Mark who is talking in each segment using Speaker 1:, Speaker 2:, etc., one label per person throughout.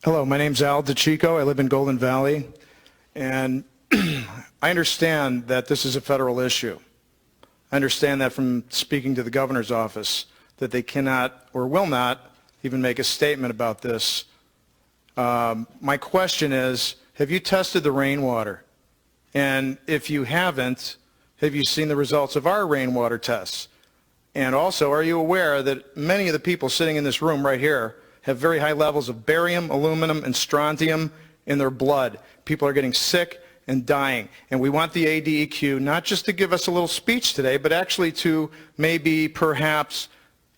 Speaker 1: Hello, my name's Al DeChico. I live in Golden Valley, and I understand that this is a federal issue. I understand that from speaking to the governor's office, that they cannot or will not even make a statement about this. My question is, have you tested the rainwater? And if you haven't, have you seen the results of our rainwater tests? And also, are you aware that many of the people sitting in this room right here have very high levels of barium, aluminum, and strontium in their blood? People are getting sick and dying. And we want the ADEQ not just to give us a little speech today, but actually to maybe perhaps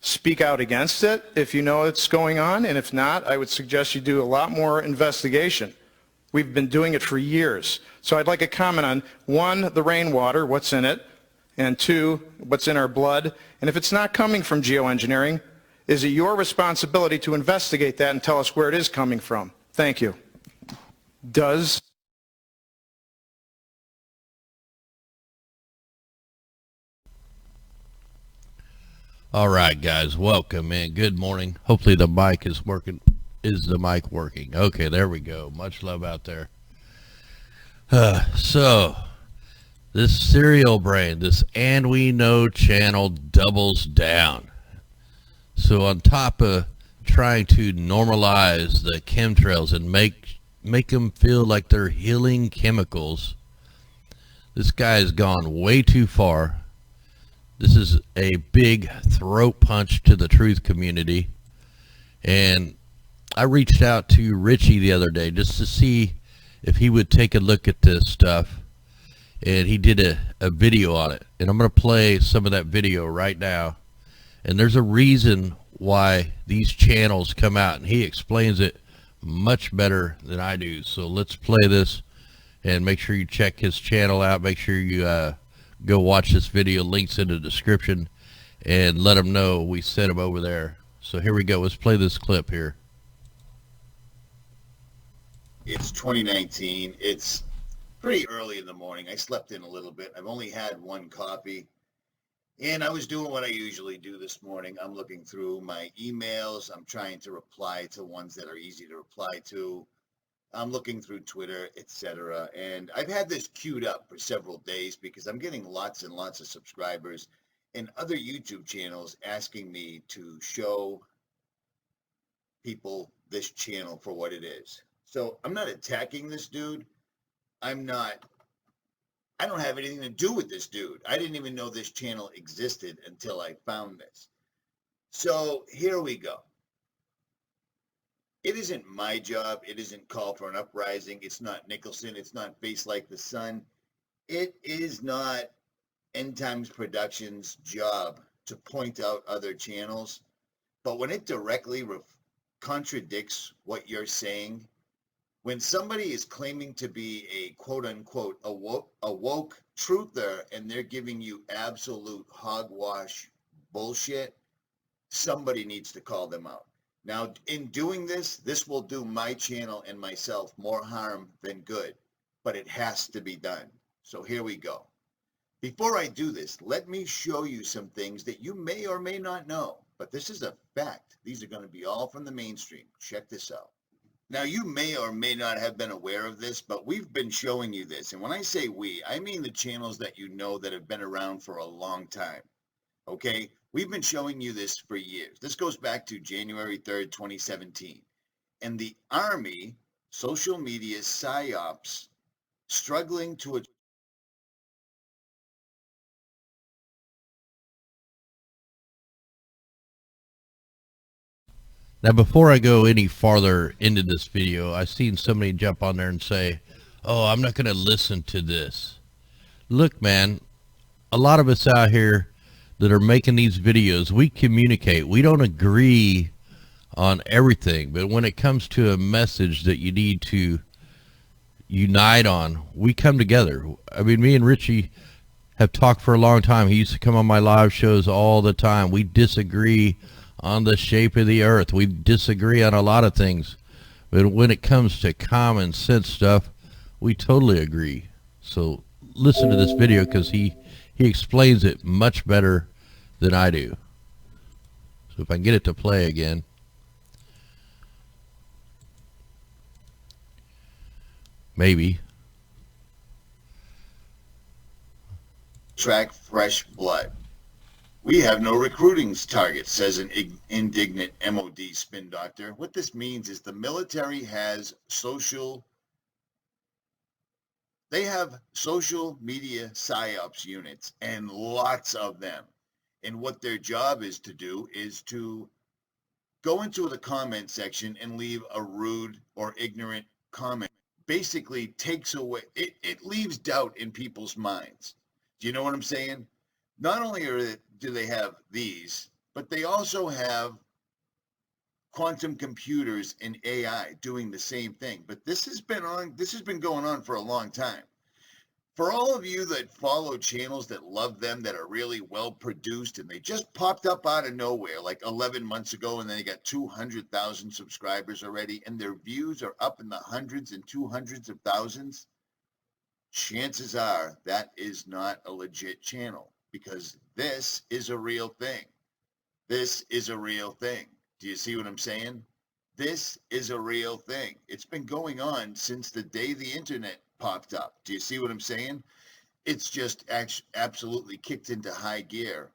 Speaker 1: speak out against it if you know it's going on. And if not, I would suggest you do a lot more investigation. We've been doing it for years. So I'd like a comment on, one, the rainwater, what's in it, and two, what's in our blood. And if it's not coming from geoengineering, is it your responsibility to investigate that and tell us where it is coming from? Thank you. Does
Speaker 2: All right, guys, welcome and good morning. Hopefully the mic is working. Is the mic working? Okay, there we go. Much love out there. So this serial brain, this And We Know channel doubles down. So on top of trying to normalize the chemtrails and make them feel like they're healing chemicals, this guy has gone way too far. This is a big throat punch to the truth community. And I reached out to Richie the other day just to see if he would take a look at this stuff. And he did a video on it. And I'm going to play some of that video right now. And there's a reason why these channels come out. And he explains it much better than I do. So let's play this and make sure you check his channel out. Make sure you go watch this video. Links in the description, and let them know we sent them over there. So here we go. Let's play this clip here.
Speaker 3: It's 2019. It's pretty early in the morning. I slept in a little bit. I've only had one coffee, and I was doing what I usually do this morning. I'm looking through my emails. I'm trying to reply to ones that are easy to reply to. I'm looking through Twitter, etc. And I've had this queued up for several days because I'm getting lots and lots of subscribers and other YouTube channels asking me to show people this channel for what it is. So I'm not attacking this dude. I don't have anything to do with this dude. I didn't even know this channel existed until I found this. So here we go. It isn't my job. It isn't Call for an Uprising. It's not Nicholson. It's not Face Like the Sun. It is not End Times Productions' job to point out other channels. But when it directly contradicts what you're saying, when somebody is claiming to be a quote-unquote a woke truther and they're giving you absolute hogwash bullshit, somebody needs to call them out. Now, in doing this will do my channel and myself more harm than good, but it has to be done. So here we go. Before I do this, let me show you some things that you may or may not know, but this is a fact. These are going to be all from the mainstream. Check this out. Now, you may or may not have been aware of this, but we've been showing you this. And when I say we, I mean the channels that you know that have been around for a long time. Okay? We've been showing you this for years. This goes back to January 3rd, 2017. And the Army, social media psyops, struggling to...
Speaker 2: Now, before I go any farther into this video, I've seen somebody jump on there and say, oh, I'm not going to listen to this. Look, man, a lot of us out here that are making these videos, we communicate. We don't agree on everything, but when it comes to a message that you need to unite on, we come together. I mean, me and Richie have talked for a long time. He used to come on my live shows all the time. We disagree on the shape of the earth. We disagree on a lot of things, but when it comes to common sense stuff, we totally agree. So listen to this video because he explains it much better than I do. So if I can get it to play again. Maybe.
Speaker 3: Track fresh blood. We have no recruiting targets, says an indignant MOD spin doctor. What this means is the military has social media psyops units, and lots of them. And what their job is to do is to go into the comment section and leave a rude or ignorant comment. Basically takes away, it leaves doubt in people's minds. Do you know what I'm saying? Not only do they have these, but they also have quantum computers and AI doing the same thing. But this has been going on for a long time. For all of you that follow channels that love them, that are really well produced, and they just popped up out of nowhere like 11 months ago, and they got 200,000 subscribers already, and their views are up in the hundreds and 200s of thousands, chances are that is not a legit channel, because this is a real thing. This is a real thing. Do you see what I'm saying? This is a real thing. It's been going on since the day the internet popped up. Do you see what I'm saying? It's just absolutely kicked into high gear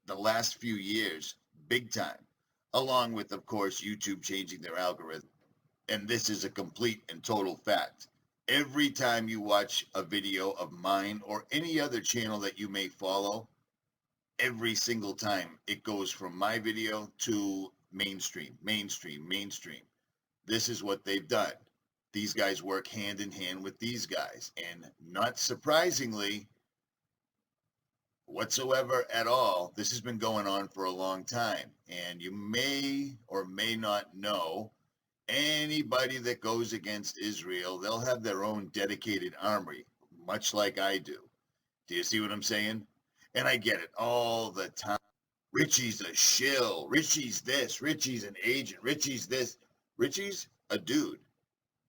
Speaker 3: the last few years, big time, along with, of course, YouTube changing their algorithm. And this is a complete and total fact. Every time you watch a video of mine or any other channel that you may follow, every single time it goes from my video to mainstream. This is what they've done. These guys work hand in hand with these guys. And not surprisingly, whatsoever at all, this has been going on for a long time. And you may or may not know, anybody that goes against Israel, they'll have their own dedicated army, much like I do. Do you see what I'm saying? And I get it all the time. Richie's a shill. Richie's this. Richie's an agent. Richie's this. Richie's a dude.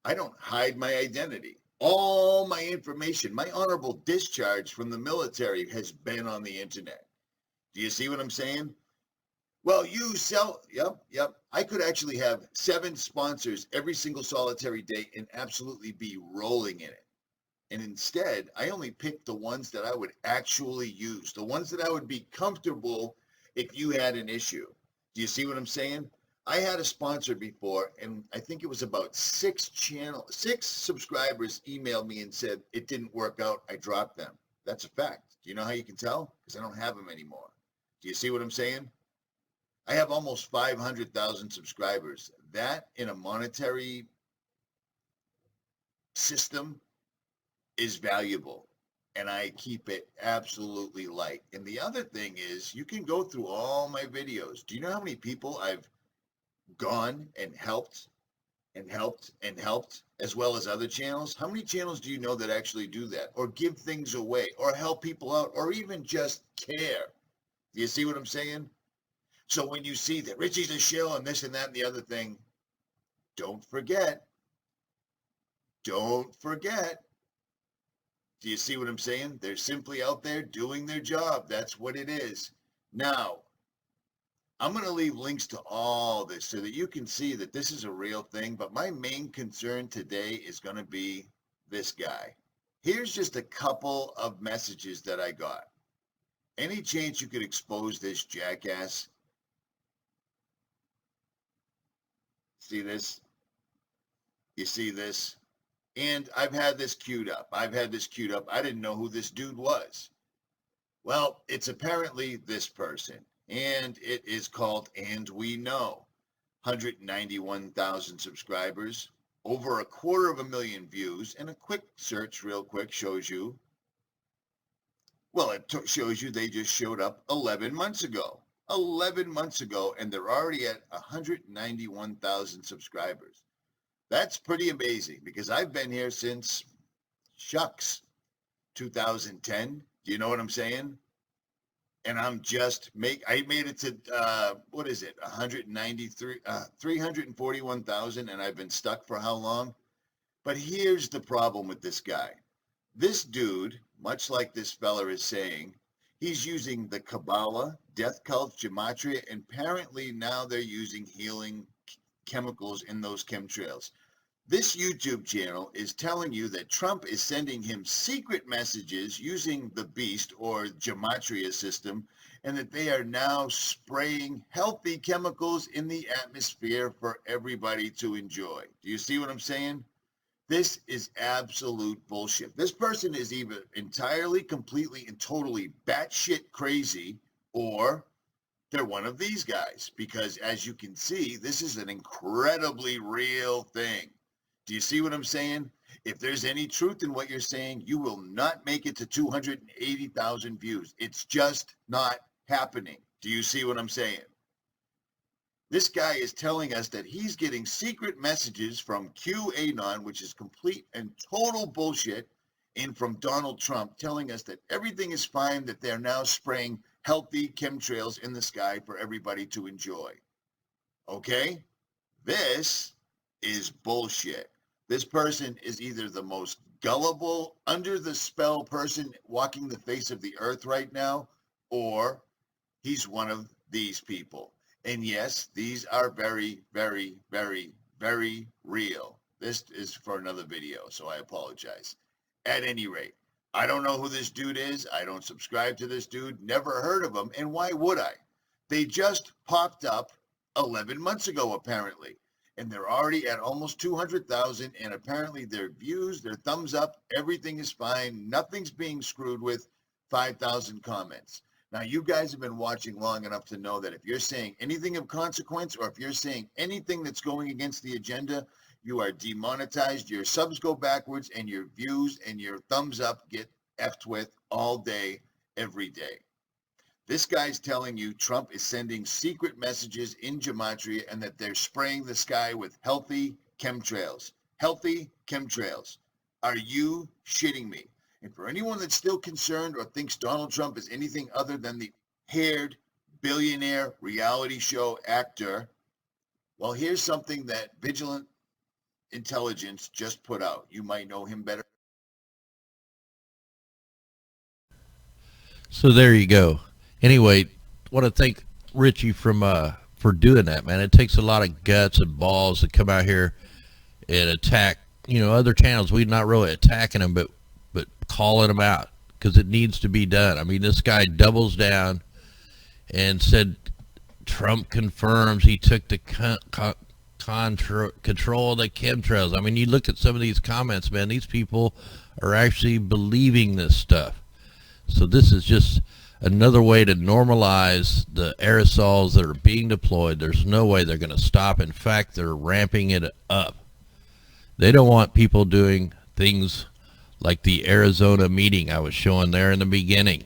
Speaker 3: I don't hide my identity. All my information, my honorable discharge from the military has been on the internet. Do you see what I'm saying? Well, you sell, yep. I could actually have 7 sponsors every single solitary day and absolutely be rolling in it. And instead, I only picked the ones that I would actually use, the ones that I would be comfortable if you had an issue. Do you see what I'm saying? I had a sponsor before, and I think it was about 6 subscribers emailed me and said, it didn't work out, I dropped them. That's a fact. Do you know how you can tell? Because I don't have them anymore. Do you see what I'm saying? I have almost 500,000 subscribers. That in a monetary system is valuable, and I keep it absolutely light. And the other thing is, you can go through all my videos. Do you know how many people I've gone and helped, as well as other channels? How many channels do you know that actually do that, or give things away, or help people out, or even just care? Do you see what I'm saying? So when you see that Richie's a shill and this and that and the other thing, don't forget. Do you see what I'm saying? They're simply out there doing their job. That's what it is. Now, I'm going to leave links to all this so that you can see that this is a real thing. But my main concern today is going to be this guy. Here's just a couple of messages that I got. Any chance you could expose this jackass? See this? You see this? And I've had this queued up. I didn't know who this dude was. Well, it's apparently this person. And it is called And We Know. 191,000 subscribers. Over 250,000 views. And a quick search real quick shows you. Well, it shows you they just showed up 11 months ago. 11 months ago, and they're already at 191,000 subscribers. That's pretty amazing, because I've been here since, 2010. Do you know what I'm saying? And I made it to, 341,000, and I've been stuck for how long? But here's the problem with this guy. This dude, much like this fella is saying, he's using the Kabbalah, death cults, gematria, and apparently now they're using healing chemicals in those chemtrails. This YouTube channel is telling you that Trump is sending him secret messages using the beast or gematria system, and that they are now spraying healthy chemicals in the atmosphere for everybody to enjoy. Do you see what I'm saying? This is absolute bullshit. This person is either entirely, completely, and totally batshit crazy, or they're one of these guys, because as you can see, this is an incredibly real thing. Do you see what I'm saying? If there's any truth in what you're saying, you will not make it to 280,000 views. It's just not happening. Do you see what I'm saying? This guy is telling us that he's getting secret messages from QAnon, which is complete and total bullshit, and from Donald Trump telling us that everything is fine, that they're now spraying healthy chemtrails in the sky for everybody to enjoy. Okay? This is bullshit. This person is either the most gullible, under the spell person walking the face of the earth right now, or he's one of these people. And yes, these are very, very, very, very real. This is for another video, so I apologize. At any rate, I don't know who this dude is. I don't subscribe to this dude. Never heard of him. And why would I? They just popped up 11 months ago, apparently. And they're already at almost 200,000. And apparently their views, their thumbs up, everything is fine. Nothing's being screwed with. 5,000 comments. Now, you guys have been watching long enough to know that if you're saying anything of consequence, or if you're saying anything that's going against the agenda, you are demonetized, your subs go backwards, and your views and your thumbs up get effed with all day, every day. This guy's telling you Trump is sending secret messages in gematria and that they're spraying the sky with healthy chemtrails. Healthy chemtrails. Are you shitting me? And for anyone that's still concerned or thinks Donald Trump is anything other than the haired billionaire reality show actor, well, here's something that Vigilant Intelligence just put out. You might know him better.
Speaker 2: So there you go. Anyway, want to thank Richie for doing that, man. It takes a lot of guts and balls to come out here and attack, other channels. We're not really attacking them, but calling them out, because it needs to be done. I mean, this guy doubles down and said Trump confirms he took the control of the chemtrails. I mean, you look at some of these comments, man, these people are actually believing this stuff. So this is just another way to normalize the aerosols that are being deployed. There's no way they're going to stop. In fact, they're ramping it up. They don't want people doing things like the Arizona meeting I was showing there in the beginning.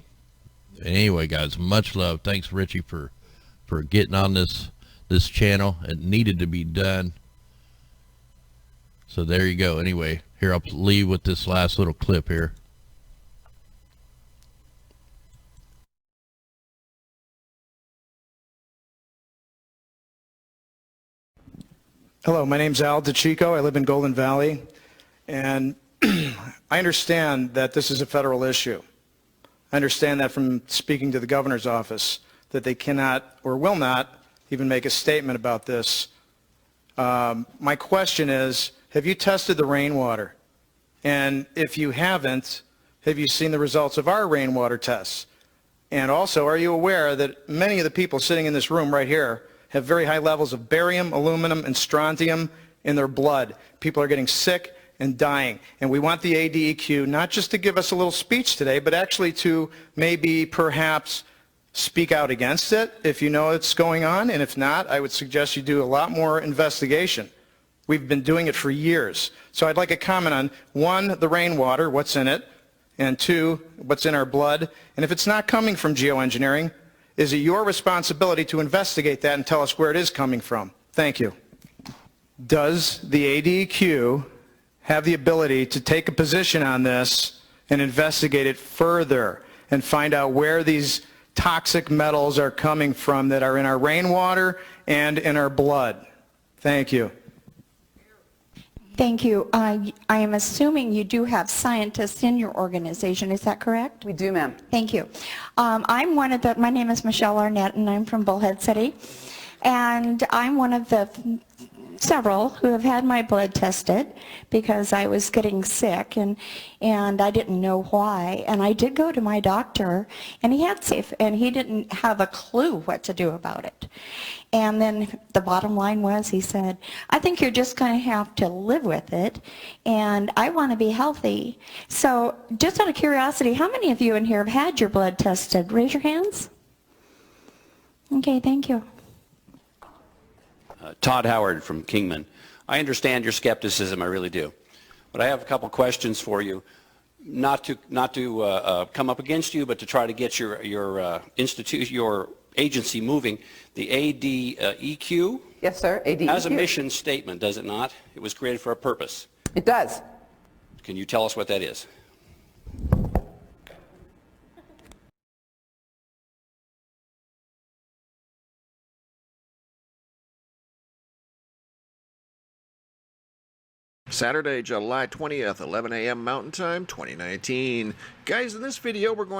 Speaker 2: Anyway, guys, much love. Thanks, Richie, for getting on this channel. It needed to be done. So there you go. Anyway, here I'll leave with this last little clip here.
Speaker 1: Hello, my name's Al DeChico. I live in Golden Valley, and I understand that this is a federal issue. I understand that from speaking to the governor's office, that they cannot or will not even make a statement about this. My question is, have you tested the rainwater? And if you haven't, have you seen the results of our rainwater tests? And also, are you aware that many of the people sitting in this room right here have very high levels of barium, aluminum, and strontium in their blood? People are getting sick and dying. And we want the ADEQ not just to give us a little speech today, but actually to maybe perhaps speak out against it if you know it's going on. And if not, I would suggest you do a lot more investigation. We've been doing it for years. So I'd like a comment on, one, the rainwater, what's in it, and two, what's in our blood. And if it's not coming from geoengineering, is it your responsibility to investigate that and tell us where it is coming from? Thank you. Does the ADEQ have the ability to take a position on this and investigate it further and find out where these toxic metals are coming from that are in our rainwater and in our blood? Thank you.
Speaker 4: Thank you. I am assuming you do have scientists in your organization. Is that correct?
Speaker 5: We do, ma'am.
Speaker 4: Thank you. I'm one of the, my name is Michelle Arnett, and I'm from Bullhead City. And I'm one of the several who have had my blood tested because I was getting sick and I didn't know why. And I did go to my doctor, and he had safe, and he didn't have a clue what to do about it. And then the bottom line was, he said, I think you're just going to have to live with it, and I want to be healthy. So just out of curiosity, how many of you in here have had your blood tested? Raise your hands. Okay, thank you.
Speaker 5: Todd Howard from Kingman. I understand your skepticism, I really do. But I have a couple questions for you, not to come up against you, but to try to get your institution, your agency moving. The ADEQ
Speaker 6: Yes, sir. ADEQ.
Speaker 5: has a mission statement, does it not? It was created for a purpose.
Speaker 6: It does.
Speaker 5: Can you tell us what that is?
Speaker 7: Saturday, July 20th, 11 a.m. Mountain Time, 2019. Guys, in this video, we're going to